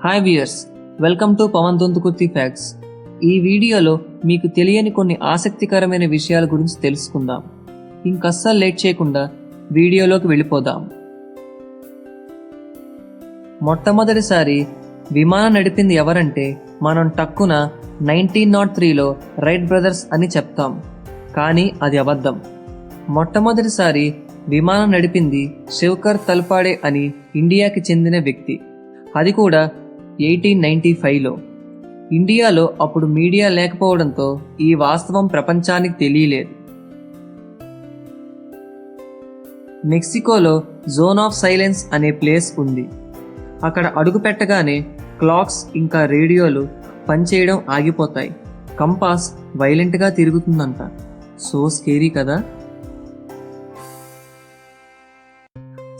Hi viewers, welcome to Pavan Donthukurthi facts. ఈ వీడియోలో మీకు తెలియని కొన్ని ఆసక్తికరమైన విషయాల గురించి తెలుసుకుందాం. ఇంకస్సలు లేట్ చేయకుండా వీడియోలోకి వెళ్ళిపోదాం. మొట్టమొదటిసారి విమానం నడిపింది ఎవరంటే మనం టక్కున 1903లో రైట్ బ్రదర్స్ అని చెప్తాం, కానీ అది అబద్ధం. మొట్టమొదటిసారి విమానం నడిపింది శివకర్ తల్పాడే అని ఇండియాకి చెందిన వ్యక్తి. అది కూడా 1895లో. ఇండియాలో అప్పుడు మీడియా లేకపోవడంతో ఈ వాస్తవం ప్రపంచానికి తెలియలేదు. మెక్సికోలో జోన్ ఆఫ్ సైలెన్స్ అనే ప్లేస్ ఉంది. అక్కడ అడుగు పెట్టగానే క్లాక్స్ ఇంకా రేడియోలు పనిచేయడం ఆగిపోతాయి. కంపాస్ వైలెంట్గా తిరుగుతుందంట. సో స్కేరీ కదా.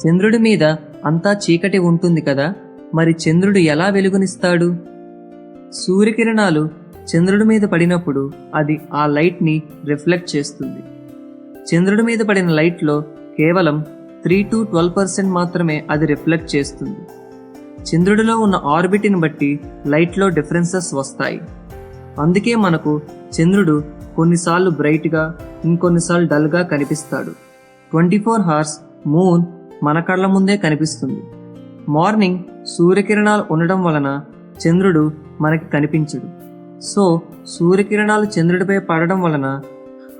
చంద్రుడి మీద అంతా చీకటి ఉంటుంది కదా, మరి చంద్రుడు ఎలా వెలుగునిస్తాడు? సూర్యకిరణాలు చంద్రుడి మీద పడినప్పుడు అది ఆ లైట్ని రిఫ్లెక్ట్ చేస్తుంది. చంద్రుడి మీద పడిన లైట్లో కేవలం 3-12% మాత్రమే అది రిఫ్లెక్ట్ చేస్తుంది. చంద్రుడిలో ఉన్న ఆర్బిట్ని బట్టి లైట్లో డిఫరెన్సెస్ వస్తాయి. అందుకే మనకు చంద్రుడు కొన్నిసార్లు బ్రైట్గా, ఇంకొన్నిసార్లు డల్గా కనిపిస్తాడు. 24 hours మూన్ మన కళ్ళ ముందే కనిపిస్తుంది. మార్నింగ్ సూర్యకిరణాలు ఉండడం వలన చంద్రుడు మనకి కనిపించడు. సో సూర్యకిరణాలు చంద్రుడిపై పడడం వలన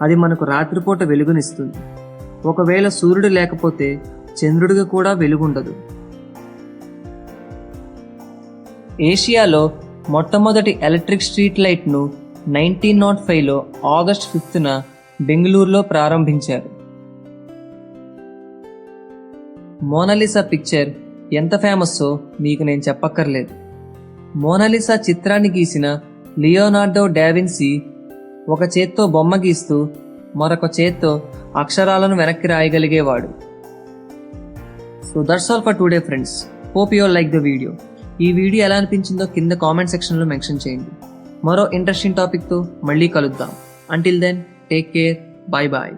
అది మనకు రాత్రిపూట వెలుగునిస్తుంది. ఒకవేళ సూర్యుడు లేకపోతే చంద్రుడికి కూడా వెలుగుండదు. ఏషియాలో మొట్టమొదటి ఎలక్ట్రిక్ స్ట్రీట్ లైట్ను 1905లో ఆగస్ట్ 5న బెంగళూరులో ప్రారంభించారు. మోనాలిసా పిక్చర్ ఎంత ఫేమస్సో మీకు నేను చెప్పక్కర్లేదు. మోనాలిసా చిత్రాన్ని గీసిన లియోనార్డో డావిన్సీ ఒక చేత్తో బొమ్మ గీస్తూ మరొక చేత్తో అక్షరాలను వెనక్కి రాయగలిగేవాడు. So that's all for today friends. Hope you all like the video. ఈ వీడియో ఎలా అనిపించిందో కింద కామెంట్ సెక్షన్లో మెన్షన్ చేయండి. మరో ఇంట్రెస్టింగ్ టాపిక్తో మళ్ళీ కలుద్దాం. Until then take care. Bye bye.